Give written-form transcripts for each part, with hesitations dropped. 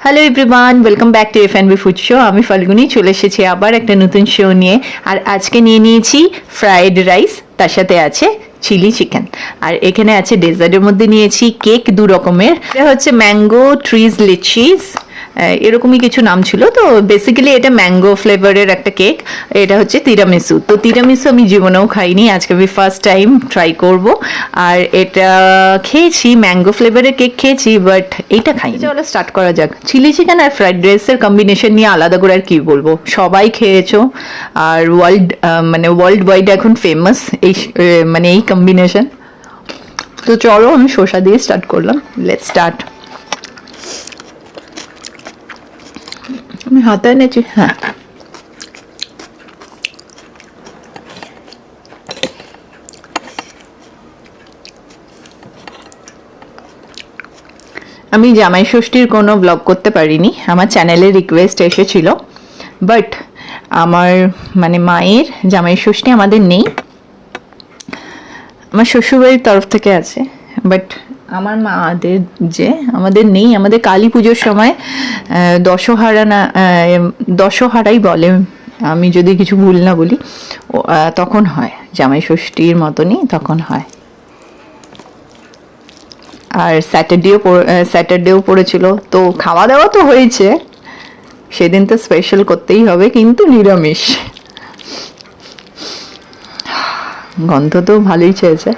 Hello everyone, welcome back to এফ&বি food show. আমি ফাল্গুনি চলে এসেছি আবার একটা নতুন শো নিয়ে। আর আজকে নিয়ে নিয়েছি ফ্রাইড রাইস, তার সাথে আছে চিলি চিকেন। আর এখানে আছে ডেজার্টের মধ্যে নিয়েছি কেক দু রকমের। এটা হচ্ছে ম্যাঙ্গো ট্রিজ লিচিস, এরকমই কিছু নাম ছিল। তো বেসিক্যালি এটা ম্যাঙ্গো ফ্লেভারের একটা কেক। এটা হচ্ছে তিরামিসু। তো তিরামিসু আমি জীবনেও খাইনি, আজকে আমি ফার্স্ট টাইম ট্রাই করব। আর এটা খেয়েছি, ম্যাঙ্গো ফ্লেভারের কেক খেয়েছি, বাট এইটা খাইনি। চলো স্টার্ট করা যাক। চিলি চিকেন আর ফ্রাইড রাইসের কম্বিনেশন নিয়ে আলাদা করে আর কি বলবো, সবাই খেয়েছো। আর ওয়ার্ল্ড ওয়াইড এখন ফেমাস এই মানে এই কম্বিনেশন। তো চলো আমি শসা দিয়ে স্টার্ট করলাম। Let's start. আমি হাতে এনেছি, হ্যাঁ। আমি জামাই ষষ্ঠীর কোনো ব্লগ করতে পারিনি, আমার চ্যানেলে রিকোয়েস্ট এসেছিল। বাট আমার মায়ের জামাই ষষ্ঠী আমাদের নেই, আমার শ্বশুরবাড়ির তরফ থেকে আছে। বাট আমার আমাদের নেই। আমাদের কালী পুজোর সময় দশহারাই বলে, আমি যদি কিছু ভুল না বলি, তখন হয় জামাই ষষ্ঠীর মতনই তখন হয়। আর স্যাটারডেও পড়েছিল, তো খাওয়া দাওয়া তো হয়েছে, সেদিন তো স্পেশাল করতেই হবে, কিন্তু নিরামিষ। গন্ধ তো ভালোই চেয়েছে।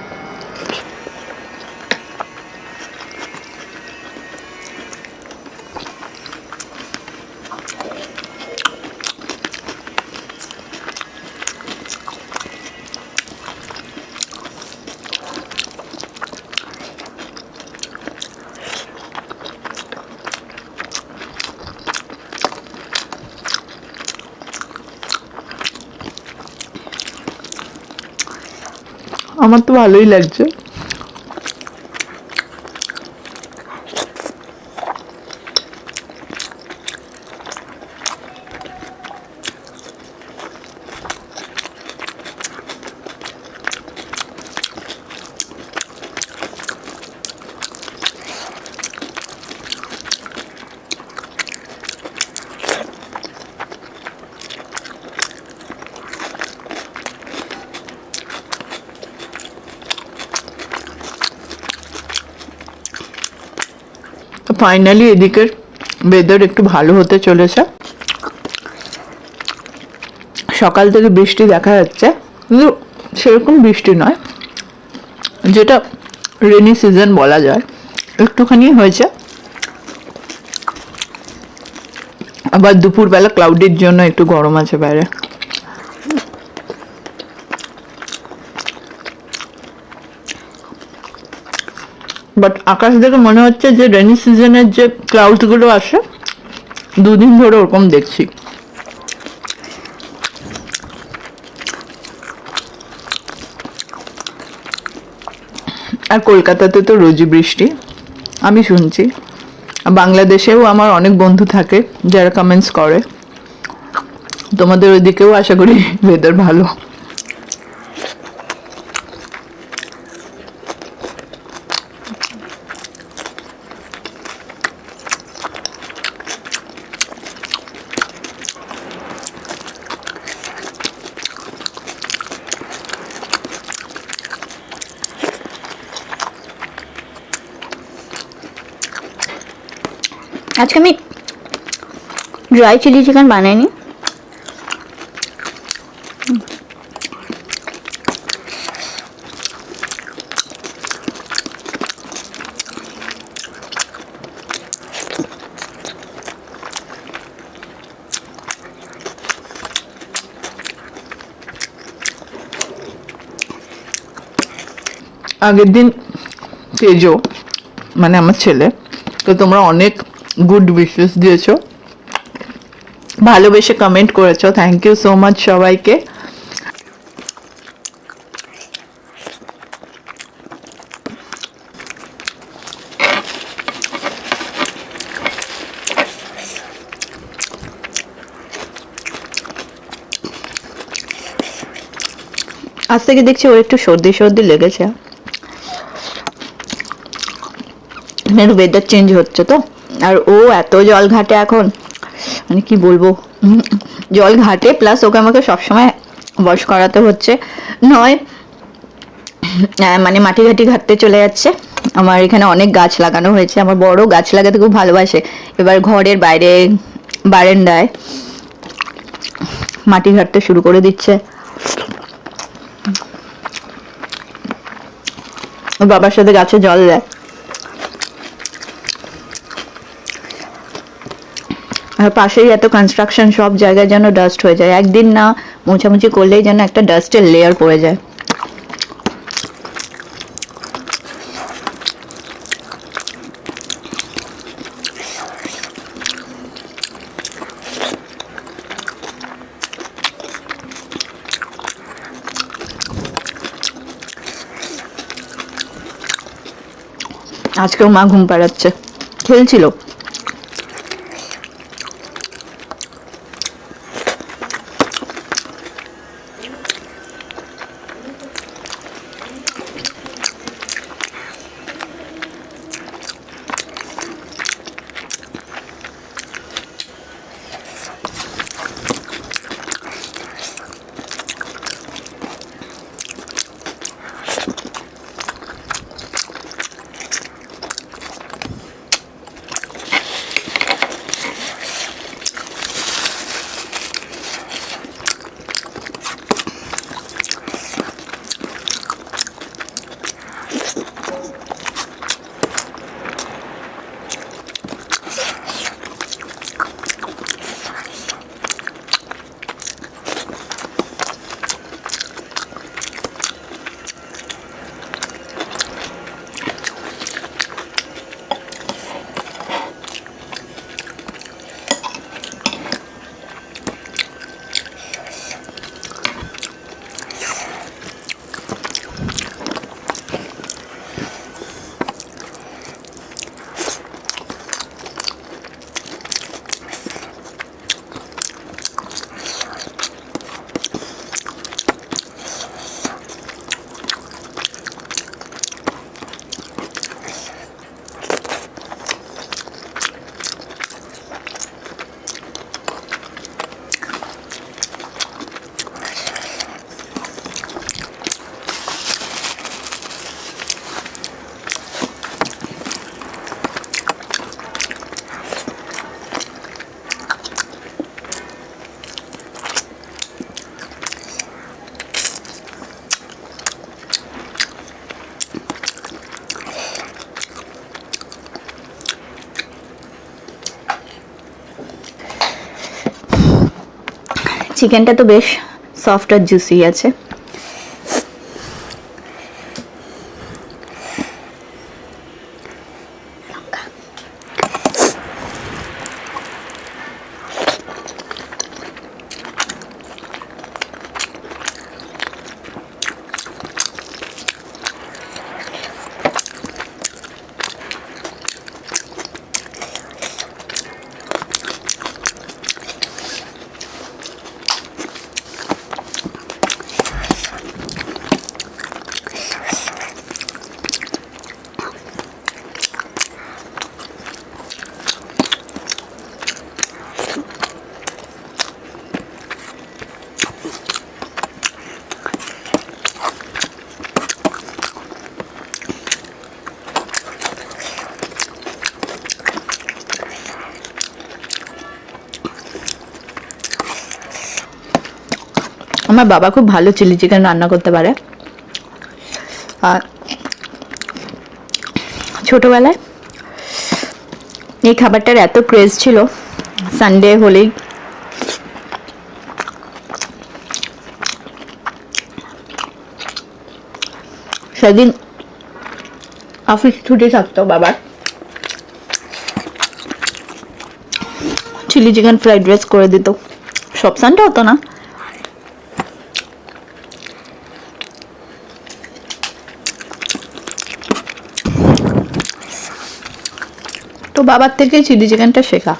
আমার তো ভালোই লাগছে। ফাইনালি এদিকের ওয়েদার একটু ভালো হতে চলেছে। সকাল থেকে বৃষ্টি দেখা যাচ্ছে, কিন্তু সেরকম বৃষ্টি নয়, যেটা রেনি সিজন বলা যায়। একটুখানি হয়েছে, আবার দুপুরবেলা ক্লাউডের জন্য একটু গরম আছে বাইরে। বাট আকাশ দেখে মনে হচ্ছে যে রেনি সিজনের যে ক্লাউডসগুলো আসে, দুদিন ধরে ওরকম দেখছি। আর কলকাতাতে তো রোজই বৃষ্টি, আমি শুনছি। বাংলাদেশেও আমার অনেক বন্ধু থাকে যারা কমেন্টস করে। তোমাদের ওইদিকেও আশা করি ওয়েদার ভালো। আজকে আমি ড্রাই চিলি চিকেন বানাইনি, আগের দিন তেজো আমার ছেলে, তো তোমরা অনেক গুড উইশেস দিয়েছো, ভালোবেসে কমেন্ট করেছো। থ্যাংক ইউ সো মাচ সবাইকে। আজ থেকে দেখছি ওর একটু সর্দি সর্দি লেগেছে। ওয়েদার চেঞ্জ হচ্ছে তো, আর ও এত জল ঘাটে এখন, মানে কি বলবো, জল ঘাটে প্লাস ওকে আমাকে সবসময় ওয়াশ করাতে হচ্ছে, নয় মানে মাটি ঘাটি ঘাটতে চলে যাচ্ছে। আমার এখানে অনেক গাছ লাগানো হয়েছে, আমার বড় গাছ লাগাতে খুব ভালোবাসে। এবার ঘরের বাইরে বারান্দায় মাটি ঘাটতে শুরু করে দিচ্ছে। ওর বাবার সাথে গাছে জল দেয়। আর পাশেই এত কনস্ট্রাকশন, সব জায়গায় যেন ডাস্ট হয়ে যায়, একদিন না মোছামুছি করলেই যেন একটা ডাস্টের লেয়ার পড়ে যায়। আজকেও মা ঘুম পাড়াচ্ছে, খেলছিল। চিকেনটা তো বেশ সফট আর জুসি আছে। আমার বাবা খুব ভালো চিলি চিকেন রান্না করতে পারে। আর ছোটবেলায় এই খাবারটার এত ক্রেজ ছিল, সানডে হলেই সেদিন অফিস ছুটি থাকতো বাবার, চিলি চিকেন ফ্রাইড রাইস করে দিত। সব সানডে হতো না, তো বাবার থেকে চিলি চিকেনটা শেখা।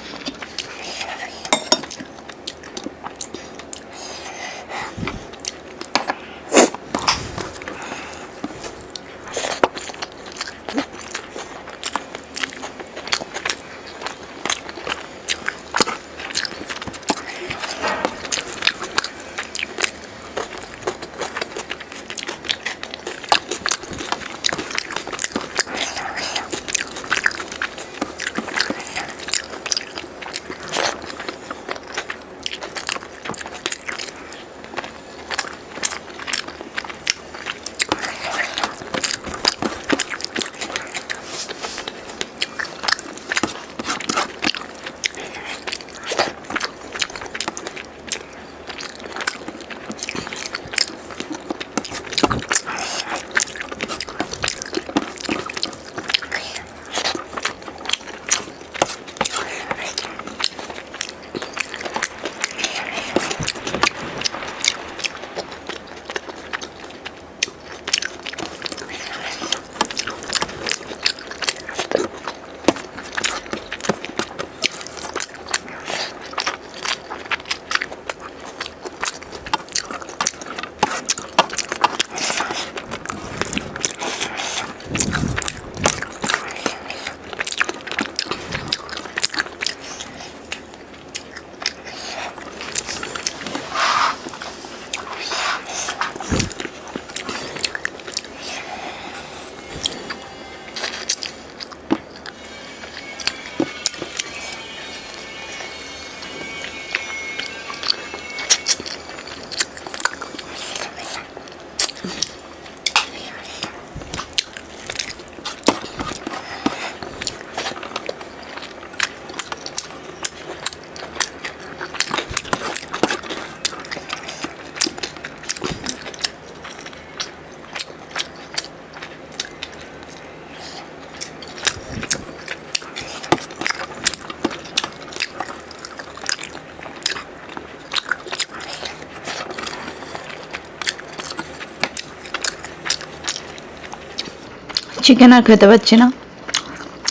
চিকেন আর খেতে পাচ্ছি না।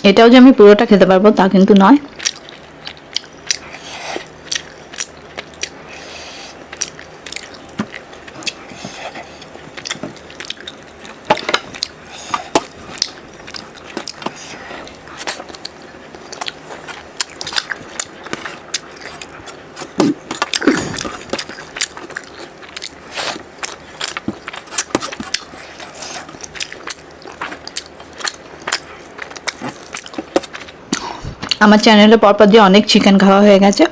এটাও যে আমি পুরোটা খেতে পারবো তা কিন্তু নয়। আমার চ্যানেলে পরপর দিয়ে অনেক চিকেন খাওয়া হয়ে গেছে,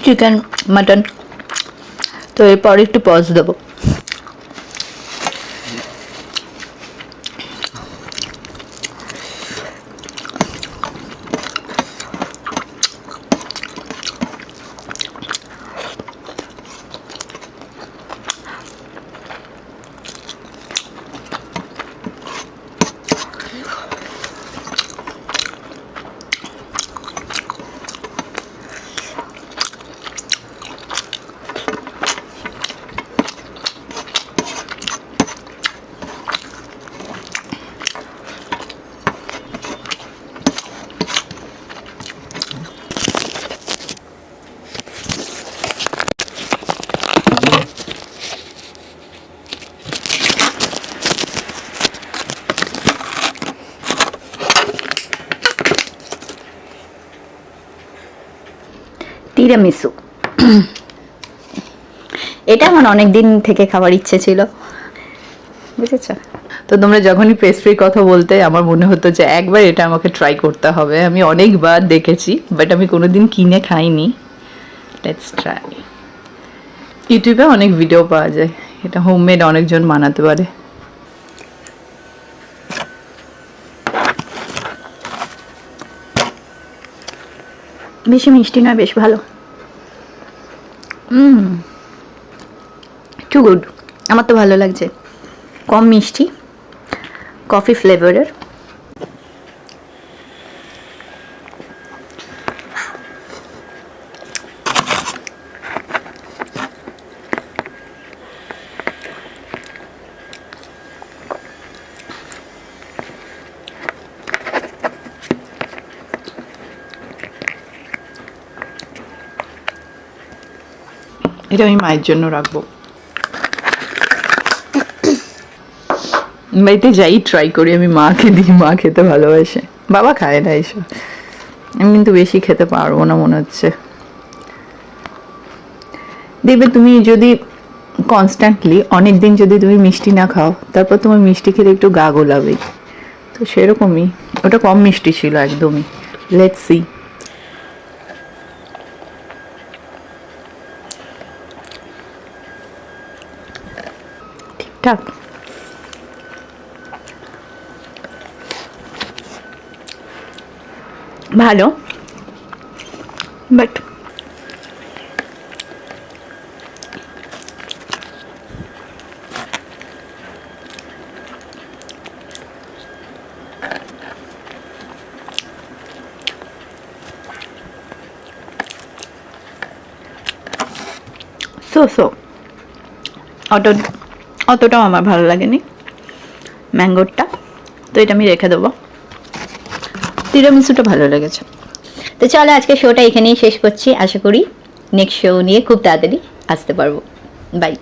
চিকেন, মাটন। তো এরপর একটু পজ দেবো। তিরামিসু, এটা আমার অনেক দিন থেকে খাবার ইচ্ছে ছিল, বুঝেছ? তো তোমরা যখনই পেস্ট্রির কথা বলতে আমার মনে হতো যে একবার এটা আমাকে ট্রাই করতে হবে। আমি অনেকবার দেখেছি বাট আমি কোনোদিন কিনে খাইনি। Let's try. ইউটিউবে অনেক ভিডিও পাওয়া যায়, এটা হোমমেড অনেকজন বানাতে পারে। বেশি মিষ্টি নয়, বেশ ভালো। টু গুড, আমার তো ভালো লাগছে। কম মিষ্টি, কফি ফ্লেভারের। এটা আমি মায়ের জন্য রাখবো। বাড়িতে যাই ট্রাই করি, আমি মাকে দিই, মা খেতে ভালোবাসে, বাবা খায় না এসব। আমি কিন্তু বেশি খেতে পারবো না মনে হচ্ছে। দেখবে তুমি যদি কনস্ট্যান্টলি অনেক দিন যদি তুমি মিষ্টি না খাও, তারপর তোমার মিষ্টি খেলে একটু গা গোলাবেই। তো সেরকমই, ওটা কম মিষ্টি ছিল একদমই। Let's see. ঠিকঠাক। ভালো, বাট অতটাও আমার ভালো লাগেনি ম্যাঙ্গোরটা, তো এটা আমি রেখে দেবো। তিরামিসুটা ভালো লেগেছে। তো চলো আজকে শোটা এখানেই শেষ করছি। আশা করি নেক্সট শো নিয়ে খুব তাড়াতাড়ি আসতে পারবো। বাই।